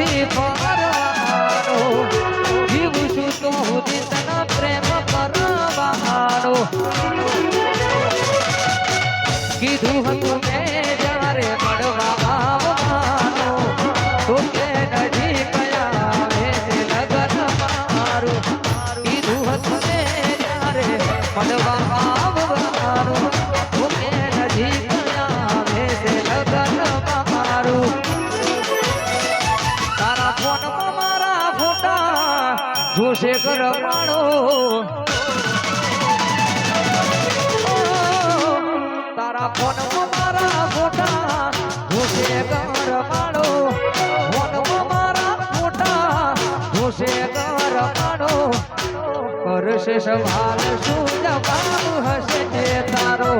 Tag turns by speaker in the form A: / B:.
A: નથી પરવાનો જીવ છું તો સુધી તને પ્રેમ કરવાનો કીધું હતું મેં જ્યારે મળવા આવવાનો તો કે નજીક આવે છે લગન મારું કીધું હતું મેં જ્યારે મળવા આવવાનું તો કે નજીક આવે છે લગન મારું તારા ફોનમાં મારા ફોટા જોશે કરવાણો તારા ફોનમાં મારા ફોટા જોશે કરવાણો ફોનમાં મારા ફોટા જોશે કરવાણો કરશે સવાલ શું જવાબ હશે તારો